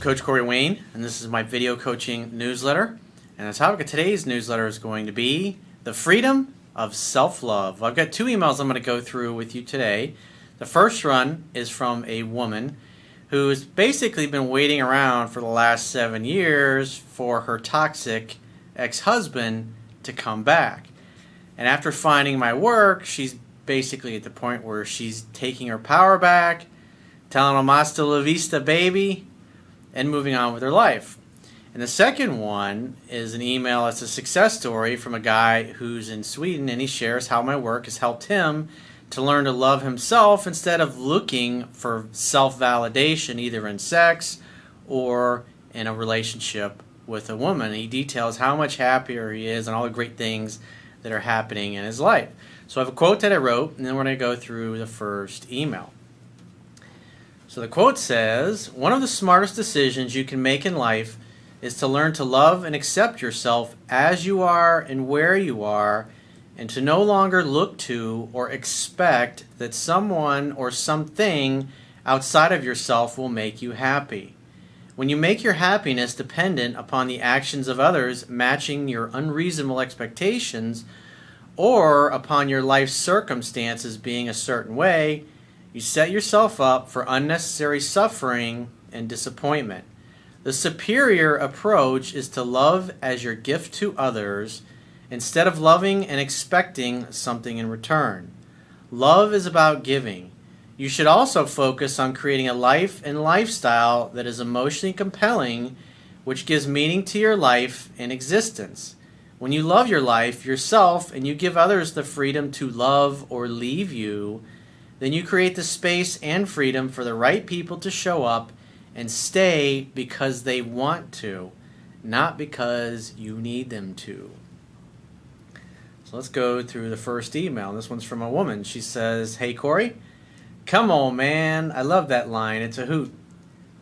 Coach Corey Wayne, and this is my video coaching newsletter. And the topic of today's newsletter is going to be the freedom of self-love. I've got two emails I'm going to go through with you today. The first one is from a woman who's basically been waiting around for the last 7 years for her toxic ex-husband to come back. And after finding my work, she's basically at the point where she's taking her power back, telling him hasta la vista, baby, and moving on with her life. And the second one is an email. It's a success story from a guy who's in Sweden, and he shares how my work has helped him to learn to love himself instead of looking for self-validation either in sex or in a relationship with a woman. He details how much happier he is and all the great things that are happening in his life. So I have a quote that I wrote, and then we're going to go through the first email. So the quote says, "One of the smartest decisions you can make in life is to learn to love and accept yourself as you are and where you are, and to no longer look to or expect that someone or something outside of yourself will make you happy. When you make your happiness dependent upon the actions of others matching your unreasonable expectations or upon your life circumstances being a certain way, you set yourself up for unnecessary suffering and disappointment. The superior approach is to love as your gift to others instead of loving and expecting something in return. Love is about giving. You should also focus on creating a life and lifestyle that is emotionally compelling, which gives meaning to your life and existence. When you love your life, yourself, and you give others the freedom to love or leave you, then you create the space and freedom for the right people to show up and stay because they want to, not because you need them to." So let's go through the first email. This one's from a woman. She says, "Hey Corey, come on man, I love that line. It's a hoot.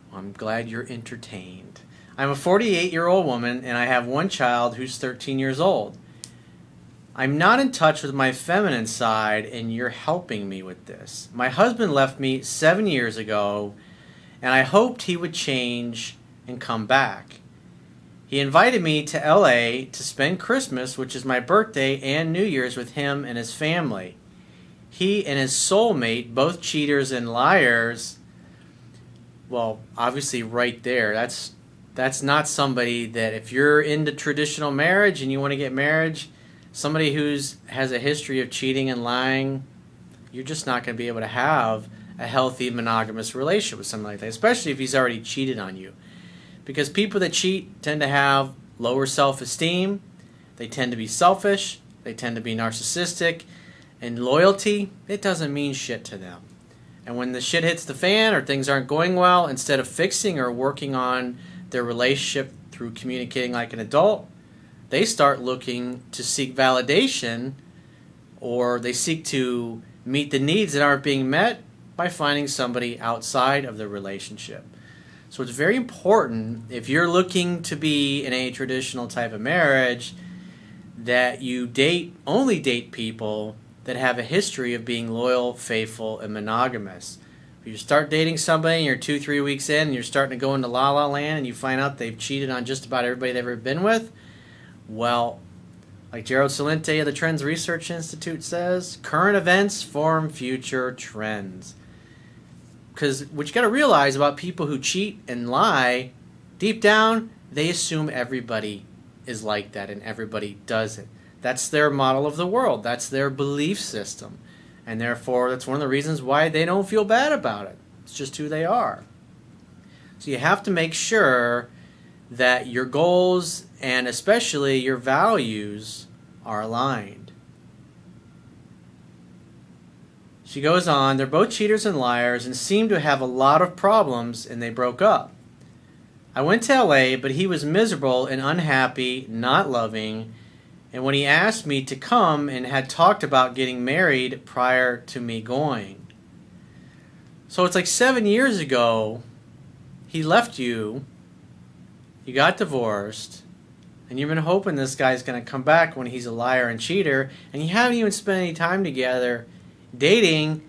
Well, I'm glad you're entertained. I'm a 48-year-old woman and I have one child who's 13 years old. I'm not in touch with my feminine side and you're helping me with this. My husband left me 7 years ago and I hoped he would change and come back. He invited me to LA to spend Christmas, which is my birthday, and New Year's with him and his family. He and his soulmate, both cheaters and liars." Well, obviously right there, that's not somebody that, if you're into traditional marriage and you want to get married, somebody has a history of cheating and lying, you're just not going to be able to have a healthy monogamous relationship with somebody like that, especially if he's already cheated on you. Because people that cheat tend to have lower self-esteem, they tend to be selfish, they tend to be narcissistic, and loyalty, it doesn't mean shit to them. And when the shit hits the fan or things aren't going well, instead of fixing or working on their relationship through communicating like an adult, they start looking to seek validation, or they seek to meet the needs that aren't being met by finding somebody outside of the relationship. So it's very important, if you're looking to be in a traditional type of marriage, that you only date people that have a history of being loyal, faithful, and monogamous. If you start dating somebody and you're 2-3 weeks in and you're starting to go into la la land and you find out they've cheated on just about everybody they've ever been with, well, like Gerald Celente of the Trends Research Institute says, current events form future trends. Because what you got to realize about people who cheat and lie, deep down, they assume everybody is like that and everybody does it. That's their model of the world. That's their belief system. And therefore, that's one of the reasons why they don't feel bad about it. It's just who they are. So you have to make sure that your goals and especially your values are aligned. She goes on, "They're both cheaters and liars and seem to have a lot of problems, and they broke up. I went to LA, but he was miserable and unhappy, not loving, and when he asked me to come and had talked about getting married prior to me going." So it's like 7 years ago, he left you, you got divorced, and you've been hoping this guy's going to come back when he's a liar and cheater, and you haven't even spent any time together dating,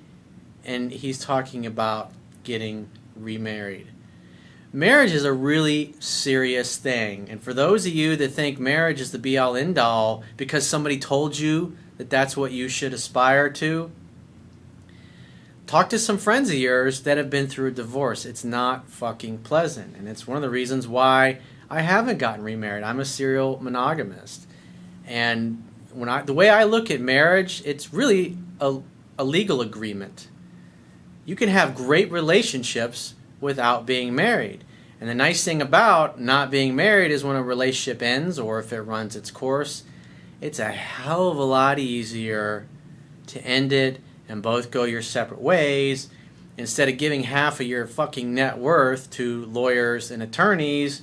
and he's talking about getting remarried. Marriage is a really serious thing. And for those of you that think marriage is the be-all, end-all because somebody told you that that's what you should aspire to, talk to some friends of yours that have been through a divorce. It's not fucking pleasant. And it's one of the reasons why I haven't gotten remarried. I'm a serial monogamist. And the way I look at marriage, it's really a legal agreement. You can have great relationships without being married. And the nice thing about not being married is when a relationship ends or if it runs its course, it's a hell of a lot easier to end it and both go your separate ways instead of giving half of your fucking net worth to lawyers and attorneys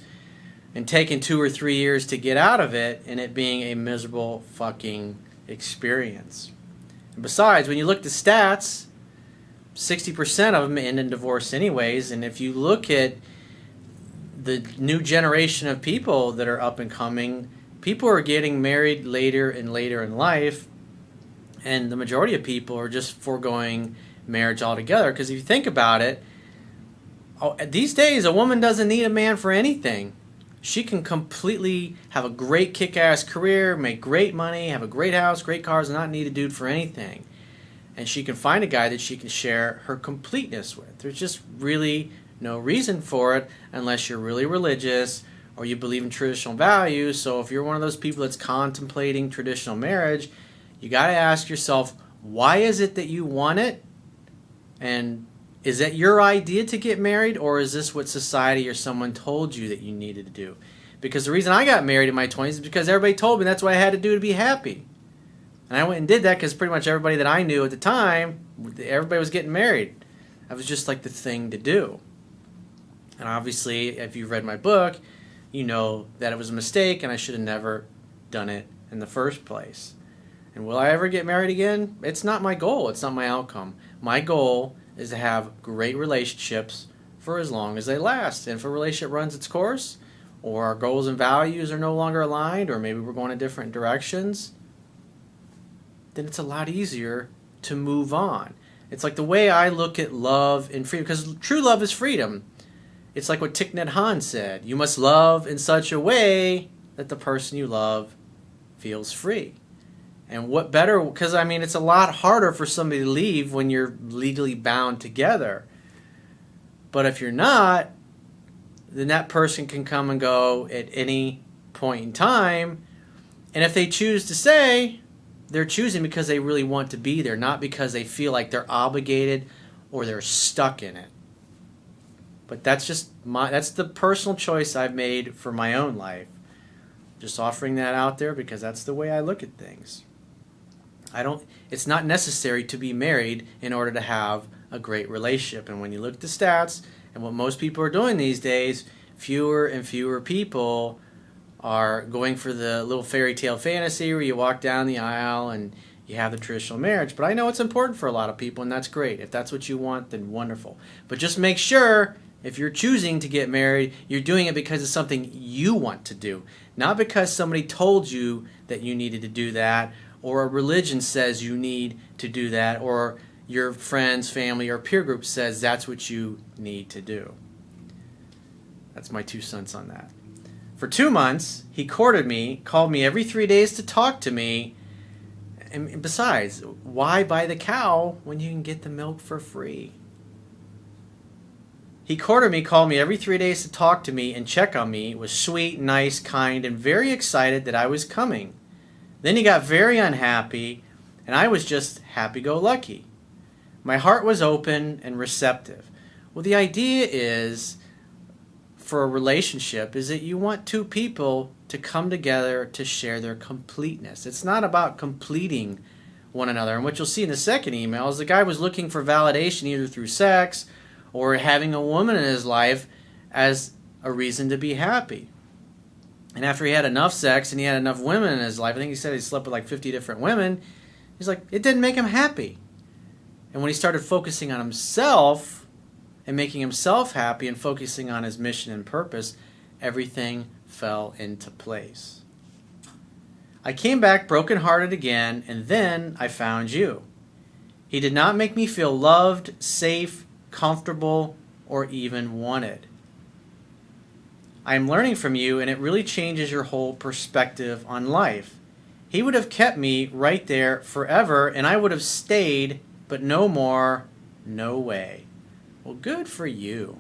and taking 2 or 3 years to get out of it and it being a miserable fucking experience. And besides, when you look at the stats, 60% of them end in divorce anyways, and if you look at the new generation of people that are up and coming, people are getting married later and later in life, and the majority of people are just foregoing marriage altogether. Because if you think about it, these days a woman doesn't need a man for anything. She can completely have a great kick-ass career, make great money, have a great house, great cars, and not need a dude for anything. And she can find a guy that she can share her completeness with. There's just really no reason for it unless you're really religious or you believe in traditional values. So if you're one of those people that's contemplating traditional marriage, you got to ask yourself, why is it that you want it? And is that your idea to get married, or is this what society or someone told you that you needed to do? Because the reason I got married in my 20s is because everybody told me that's what I had to do to be happy. And I went and did that because pretty much everybody that I knew at the time, everybody was getting married. That was just like the thing to do. And obviously, if you've read my book, you know that it was a mistake and I should have never done it in the first place. And will I ever get married again? It's not my goal. It's not my outcome. My goal is to have great relationships for as long as they last. And if a relationship runs its course, or our goals and values are no longer aligned, or maybe we're going in different directions, then it's a lot easier to move on. It's like the way I look at love and freedom, because true love is freedom. It's like what Thich Nhat Hanh said, you must love in such a way that the person you love feels free. And what better, because I mean, it's a lot harder for somebody to leave when you're legally bound together. But if you're not, then that person can come and go at any point in time. And if they choose to stay, they're choosing because they really want to be there, not because they feel like they're obligated or they're stuck in it. But that's the personal choice I've made for my own life. Just offering that out there because that's the way I look at things. It's not necessary to be married in order to have a great relationship. And when you look at the stats and what most people are doing these days, fewer and fewer people are going for the little fairy tale fantasy where you walk down the aisle and you have the traditional marriage. But I know it's important for a lot of people, and that's great. If that's what you want, then wonderful. But just make sure if you're choosing to get married, you're doing it because it's something you want to do, not because somebody told you that you needed to do that, or a religion says you need to do that, or your friends, family, or peer group says that's what you need to do. That's my 2 cents on that. For 2 months, he courted me, called me every 3 days to talk to me, and besides, why buy the cow when you can get the milk for free? He courted me, called me every 3 days to talk to me and check on me, was sweet, nice, kind, and very excited that I was coming. Then he got very unhappy, and I was just happy-go-lucky. My heart was open and receptive. Well, the idea is, for a relationship, is that you want two people to come together to share their completeness. It's not about completing one another. And what you'll see in the second email is the guy was looking for validation either through sex or having a woman in his life as a reason to be happy. And after he had enough sex and he had enough women in his life, I think he said he slept with like 50 different women, he's like, it didn't make him happy. And when he started focusing on himself and making himself happy and focusing on his mission and purpose, everything fell into place. I came back brokenhearted again, and then I found you. He did not make me feel loved, safe, comfortable, or even wanted. I am learning from you, and it really changes your whole perspective on life. He would have kept me right there forever, and I would have stayed, but no more, no way. Well, good for you.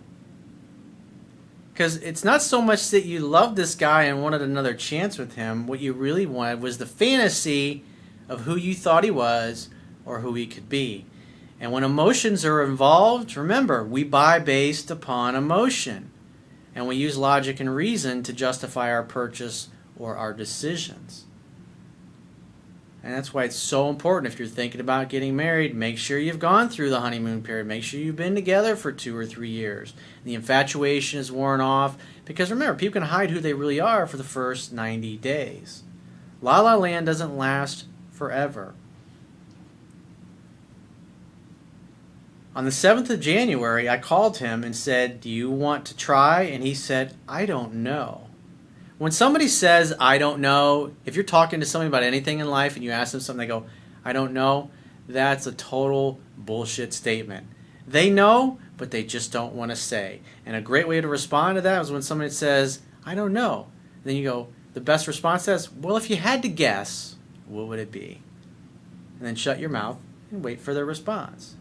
Because it's not so much that you loved this guy and wanted another chance with him. What you really wanted was the fantasy of who you thought he was or who he could be. And when emotions are involved, remember, we buy based upon emotion. And we use logic and reason to justify our purchase or our decisions. And that's why it's so important, if you're thinking about getting married, make sure you've gone through the honeymoon period. Make sure you've been together for 2 or 3 years. The infatuation is worn off. Because remember, people can hide who they really are for the first 90 days. La La Land doesn't last forever. On the 7th of January, I called him and said, do you want to try? And he said, I don't know. When somebody says, I don't know, if you're talking to somebody about anything in life and you ask them something, they go, I don't know, that's a total bullshit statement. They know, but they just don't want to say. And a great way to respond to that is when somebody says, I don't know. Then you go, the best response is, well, if you had to guess, what would it be? And then shut your mouth and wait for their response.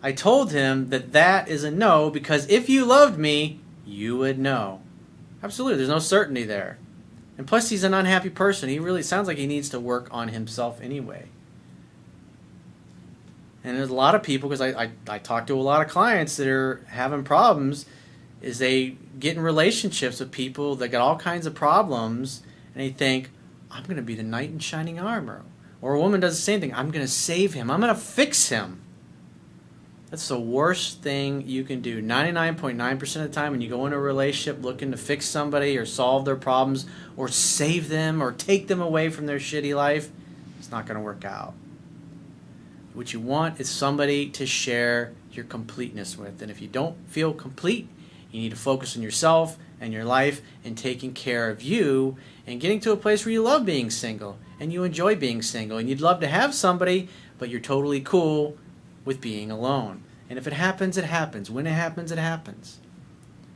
I told him that that is a no, because if you loved me, you would know. Absolutely, there's no certainty there. And plus, he's an unhappy person. He really sounds like he needs to work on himself anyway. And there's a lot of people, because I talk to a lot of clients that are having problems, is they get in relationships with people that got all kinds of problems, and they think, I'm going to be the knight in shining armor. Or a woman does the same thing. I'm going to save him. I'm going to fix him. That's the worst thing you can do. 99.9% of the time when you go into a relationship looking to fix somebody or solve their problems or save them or take them away from their shitty life, it's not going to work out. What you want is somebody to share your completeness with. And if you don't feel complete, you need to focus on yourself and your life and taking care of you and getting to a place where you love being single and you enjoy being single and you'd love to have somebody, but you're totally cool with being alone. And if it happens, it happens. When it happens, it happens.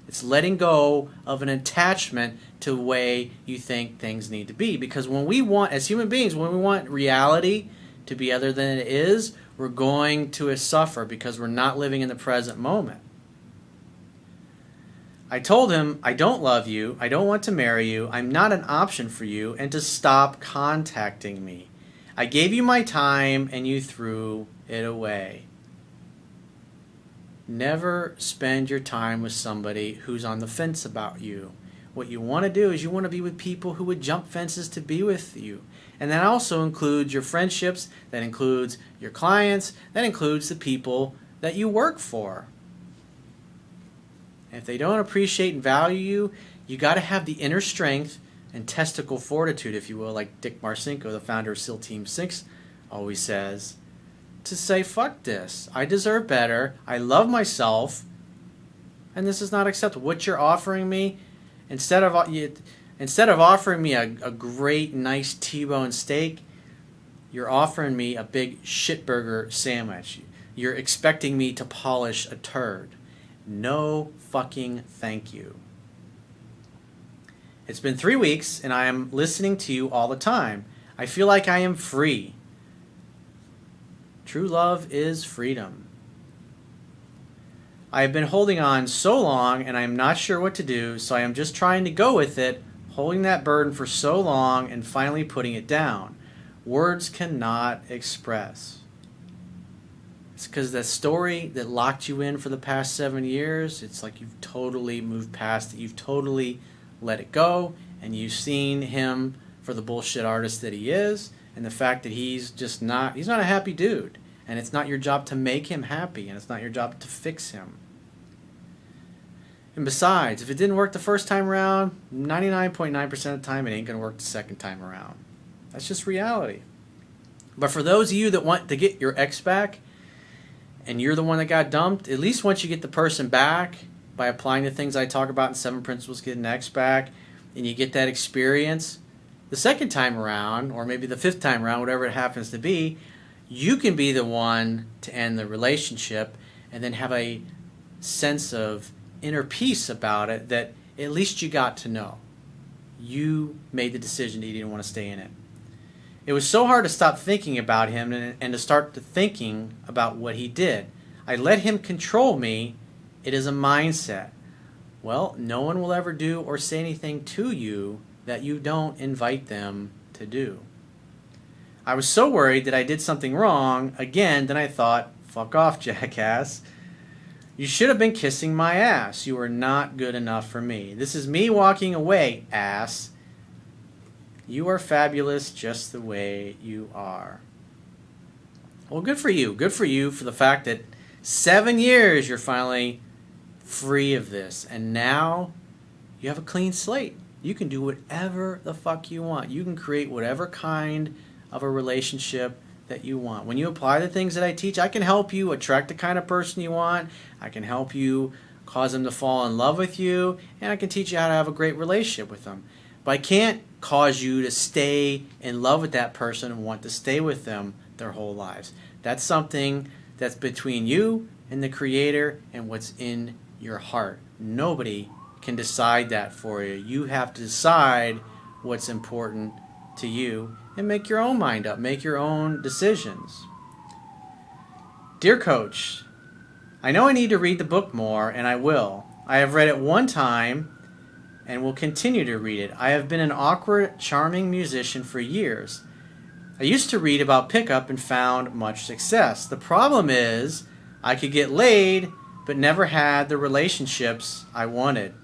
It's letting go of an attachment to the way you think things need to be. Because when we want, as human beings, when we want reality to be other than it is, we're going to suffer because we're not living in the present moment. I told him, I don't love you, I don't want to marry you, I'm not an option for you, and to stop contacting me. I gave you my time and you threw it away. Never spend your time with somebody who's on the fence about you. What you want to do is you want to be with people who would jump fences to be with you. And that also includes your friendships, that includes your clients, that includes the people that you work for. And if they don't appreciate and value you, you got to have the inner strength and testicle fortitude, if you will, like Dick Marcinko, the founder of SEAL Team 6, always says, to say, fuck this. I deserve better. I love myself. And this is not acceptable. What you're offering me, instead of offering me a great, nice T-bone steak, you're offering me a big shitburger sandwich. You're expecting me to polish a turd. No fucking thank you. It's been 3 weeks, and I am listening to you all the time. I feel like I am free. True love is freedom. I have been holding on so long and I am not sure what to do, so I am just trying to go with it, holding that burden for so long and finally putting it down. Words cannot express. It's because that story that locked you in for the past 7 years, it's like you've totally moved past it. You've totally let it go, and you've seen him for the bullshit artist that he is, and the fact that he's not a happy dude. And it's not your job to make him happy, and it's not your job to fix him. And besides, if it didn't work the first time around, 99.9% of the time it ain't going to work the second time around. That's just reality. But for those of you that want to get your ex back, and you're the one that got dumped, at least once you get the person back, by applying the things I talk about in 7 Principles to Get an Ex Back, and you get that experience, the second time around, or maybe the fifth time around, whatever it happens to be, you can be the one to end the relationship and then have a sense of inner peace about it that at least you got to know. You made the decision that you didn't want to stay in it. It was so hard to stop thinking about him and to start to thinking about what he did. I let him control me. It is a mindset. Well, no one will ever do or say anything to you that you don't invite them to do. I was so worried that I did something wrong again, then I thought, fuck off, jackass. You should have been kissing my ass. You are not good enough for me. This is me walking away, ass. You are fabulous just the way you are. Well, good for you. Good for you for the fact that 7 years you're finally free of this. And now you have a clean slate. You can do whatever the fuck you want. You can create whatever kind of a relationship that you want. When you apply the things that I teach, I can help you attract the kind of person you want. I can help you cause them to fall in love with you. And I can teach you how to have a great relationship with them. But I can't cause you to stay in love with that person and want to stay with them their whole lives. That's something that's between you and the Creator and what's in your heart. Nobody can decide that for you. You have to decide what's important to you and make your own mind up. Make your own decisions. Dear Coach, I know I need to read the book more, and I will. I have read it one time and will continue to read it. I have been an awkward, charming musician for years. I used to read about pickup and found much success. The problem is I could get laid but never had the relationships I wanted.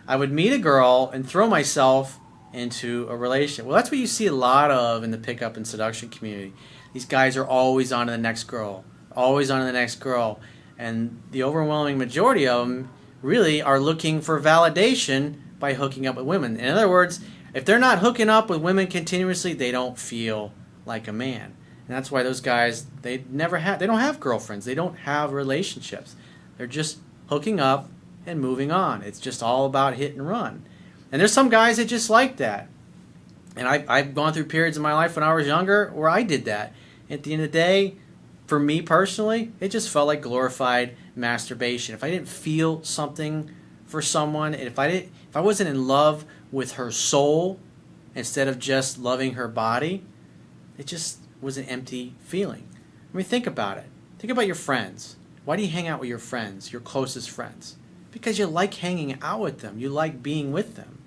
I would meet a girl and throw myself into a relationship. Well, that's what you see a lot of in the pickup and seduction community. These guys are always on to the next girl, always on to the next girl. And the overwhelming majority of them really are looking for validation by hooking up with women. In other words, if they're not hooking up with women continuously, they don't feel like a man. And that's why those guys, they don't have girlfriends. They don't have relationships. They're just hooking up and moving on. It's just all about hit and run. And there's some guys that just like that. And I've gone through periods in my life when I was younger where I did that. At the end of the day, for me personally, it just felt like glorified masturbation. If I didn't feel something for someone, if I wasn't in love with her soul instead of just loving her body, it just was an empty feeling. I mean, think about it. Think about your friends. Why do you hang out with your friends, your closest friends? Because you like hanging out with them. You like being with them.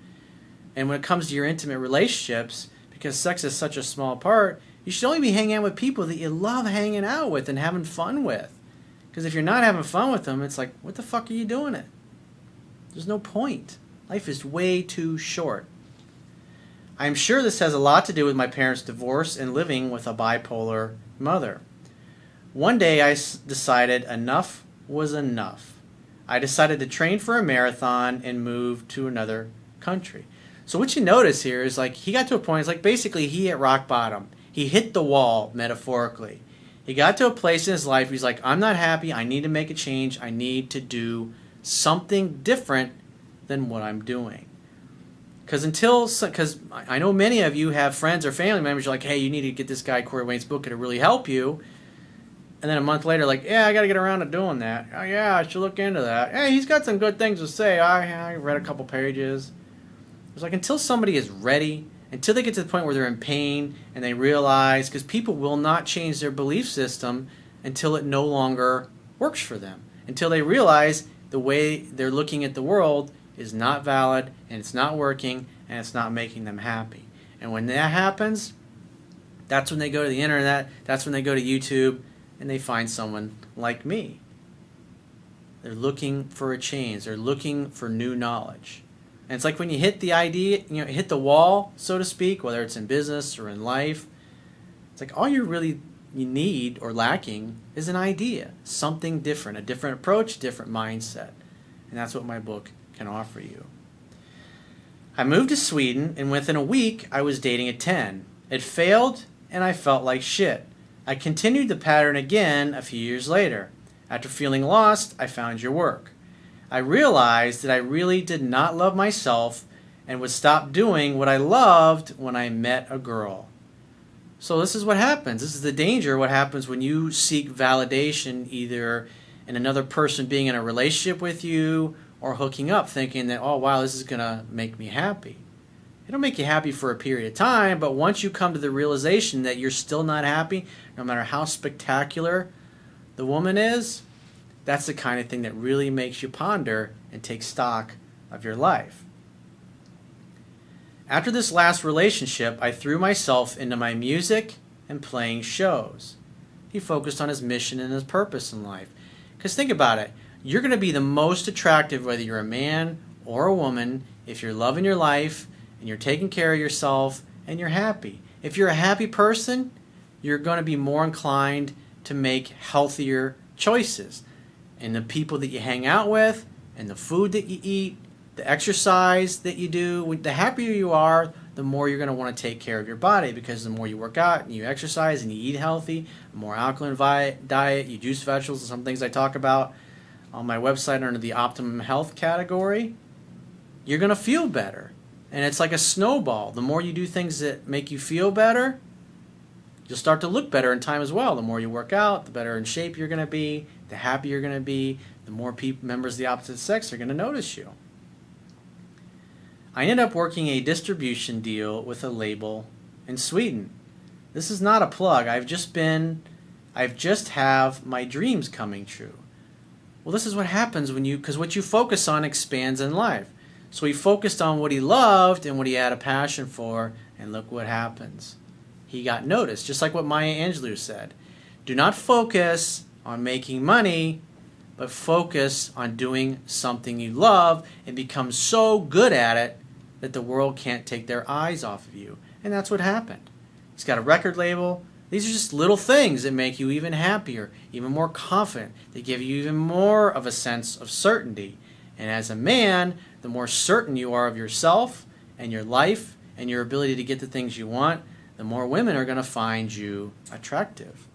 And when it comes to your intimate relationships, because sex is such a small part, you should only be hanging out with people that you love hanging out with and having fun with. Because if you're not having fun with them, it's like, what the fuck are you doing it? There's no point. Life is way too short. I'm sure this has a lot to do with my parents' divorce and living with a bipolar mother. One day I decided enough was enough. I decided to train for a marathon and move to another country. So what you notice here is like he got to a point, it's like basically he hit rock bottom. He hit the wall, metaphorically. He got to a place in his life where he's like, I'm not happy, I need to make a change, I need to do something different than what I'm doing. Because I know many of you have friends or family members, you're like, hey, you need to get this guy Corey Wayne's book, it'll really help you. And then a month later, like, yeah, I got to get around to doing that. Oh, yeah, I should look into that. Hey, he's got some good things to say. I read a couple pages. It's like until somebody is ready, until they get to the point where they're in pain and they realize, because people will not change their belief system until it no longer works for them. Until they realize the way they're looking at the world is not valid and it's not working and it's not making them happy. And when that happens, that's when they go to the internet, that's when they go to YouTube, and they find someone like me. They're looking for a change. They're looking for new knowledge. And it's like when you hit the idea, hit the wall, so to speak, whether it's in business or in life, it's like all you need or lacking is an idea, something different, a different approach, different mindset. And that's what my book can offer you. I moved to Sweden, and within a week, I was dating a 10. It failed, and I felt like shit. I continued the pattern again a few years later. After feeling lost, I found your work. I realized that I really did not love myself and would stop doing what I loved when I met a girl. So this is what happens. This is the danger. What happens when you seek validation either in another person being in a relationship with you or hooking up thinking that, oh, wow, this is going to make me happy. It'll make you happy for a period of time, but once you come to the realization that you're still not happy, no matter how spectacular the woman is, that's the kind of thing that really makes you ponder and take stock of your life. After this last relationship, I threw myself into my music and playing shows. He focused on his mission and his purpose in life. Because think about it, you're going to be the most attractive whether you're a man or a woman if you're loving your life and you're taking care of yourself and you're happy. If you're a happy person, you're going to be more inclined to make healthier choices. And the people that you hang out with, and the food that you eat, the exercise that you do, the happier you are, the more you're going to want to take care of your body, because the more you work out and you exercise and you eat healthy, a more alkaline diet, you juice vegetables, and some things I talk about on my website under the Optimum Health category, you're going to feel better. And it's like a snowball. The more you do things that make you feel better, you'll start to look better in time as well. The more you work out, the better in shape you're going to be, the happier you're going to be, the more members of the opposite sex are going to notice you. I ended up working a distribution deal with a label in Sweden. This is not a plug. I've just have my dreams coming true. Well, this is what happens because what you focus on expands in life. So he focused on what he loved and what he had a passion for, and look what happens. He got noticed, just like what Maya Angelou said. Do not focus on making money, but focus on doing something you love and become so good at it that the world can't take their eyes off of you. And that's what happened. He's got a record label. These are just little things that make you even happier, even more confident. They give you even more of a sense of certainty. And as a man, the more certain you are of yourself and your life and your ability to get the things you want, the more women are going to find you attractive.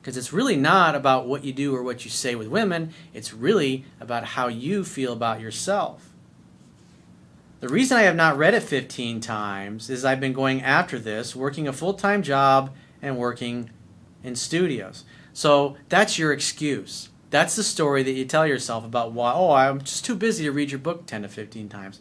Because it's really not about what you do or what you say with women. It's really about how you feel about yourself. The reason I have not read it 15 times is I've been going after this, working a full-time job and working in studios. So that's your excuse. That's the story that you tell yourself about why, oh, I'm just too busy to read your book 10 to 15 times.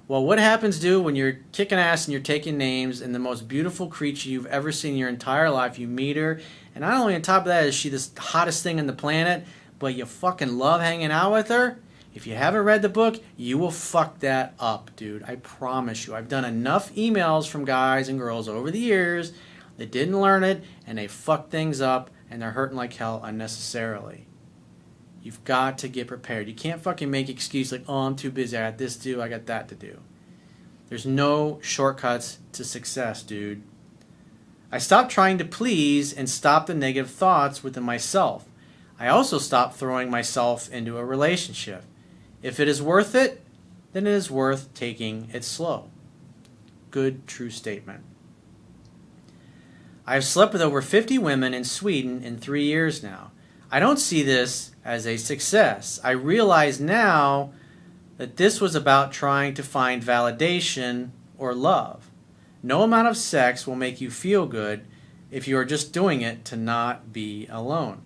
Well, what happens, dude, when you're kicking ass and you're taking names and the most beautiful creature you've ever seen in your entire life, you meet her, and not only on top of that is she the hottest thing on the planet, but you fucking love hanging out with her? If you haven't read the book, you will fuck that up, dude. I promise you. I've done enough emails from guys and girls over the years that didn't learn it, and they fucked things up, and they're hurting like hell unnecessarily. You've got to get prepared. You can't fucking make excuses like, oh, I'm too busy. I got this to do. I got that to do. There's no shortcuts to success, dude. I stopped trying to please and stopped the negative thoughts within myself. I also stopped throwing myself into a relationship. If it is worth it, then it is worth taking it slow. Good, true statement. I have slept with over 50 women in Sweden in 3 years now. I don't see this as a success. I realize now that this was about trying to find validation or love. No amount of sex will make you feel good if you are just doing it to not be alone.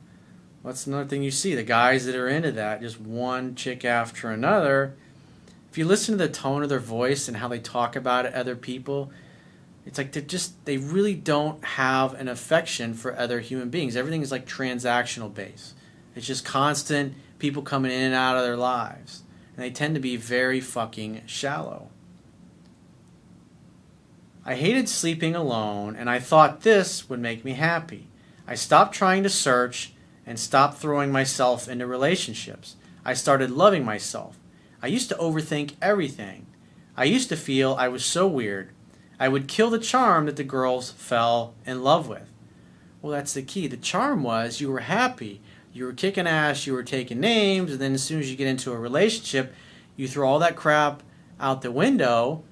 That's another thing you see. The guys that are into that, just one chick after another. If you listen to the tone of their voice and how they talk about other people, it's like they really don't have an affection for other human beings. Everything is like transactional based. It's just constant people coming in and out of their lives. And they tend to be very fucking shallow. I hated sleeping alone, and I thought this would make me happy. I stopped trying to search and stopped throwing myself into relationships. I started loving myself. I used to overthink everything. I used to feel I was so weird. I would kill the charm that the girls fell in love with. Well, that's the key. The charm was you were happy. You were kicking ass, you were taking names, and then as soon as you get into a relationship, you throw all that crap out the window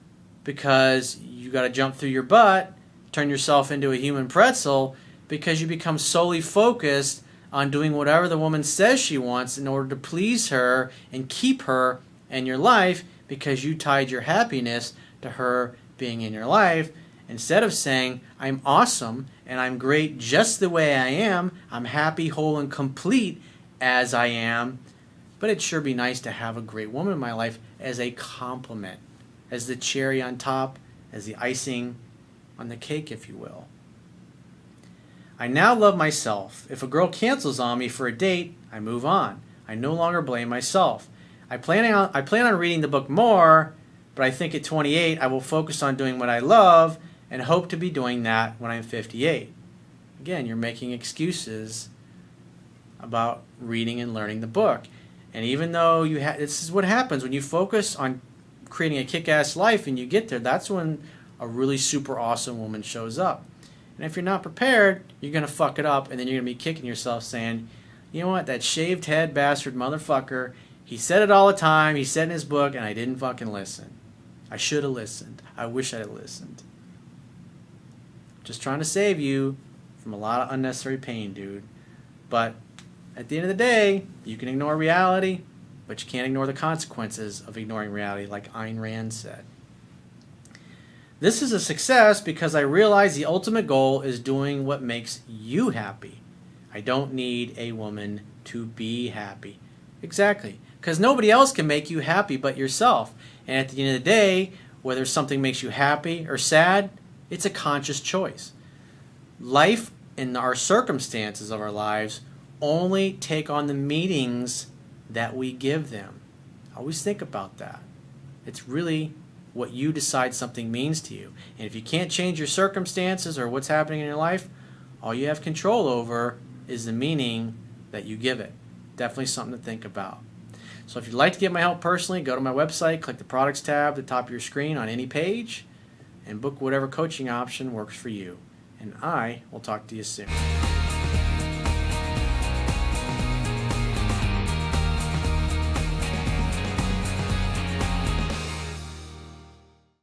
because you got to jump through your butt, turn yourself into a human pretzel, because you become solely focused on doing whatever the woman says she wants in order to please her and keep her in your life, because you tied your happiness to her being in your life, instead of saying, I'm awesome and I'm great just the way I am, I'm happy, whole, and complete as I am, but it'd sure be nice to have a great woman in my life as a compliment, as the cherry on top, as the icing on the cake, if you will. I now love myself. If a girl cancels on me for a date, I move on. I no longer blame myself. I plan on reading the book more, but I think at 28 I will focus on doing what I love and hope to be doing that when I'm 58. Again, you're making excuses about reading and learning the book. And even though this is what happens when you focus on creating a kick-ass life and you get there, that's when a really super awesome woman shows up. And if you're not prepared, you're going to fuck it up, and then you're going to be kicking yourself saying, you know what, that shaved head bastard motherfucker, he said it all the time, he said in his book, and I didn't fucking listen. I should have listened. I wish I had listened. Just trying to save you from a lot of unnecessary pain, dude. But at the end of the day, you can ignore reality, but you can't ignore the consequences of ignoring reality, like Ayn Rand said. This is a success because I realize the ultimate goal is doing what makes you happy. I don't need a woman to be happy. Exactly. Because nobody else can make you happy but yourself. And at the end of the day, whether something makes you happy or sad, it's a conscious choice. Life and our circumstances of our lives only take on the meanings that we give them. Always think about that. It's really what you decide something means to you. And if you can't change your circumstances or what's happening in your life, all you have control over is the meaning that you give it. Definitely something to think about. So if you'd like to get my help personally, go to my website, click the products tab at the top of your screen on any page, and book whatever coaching option works for you. And I will talk to you soon.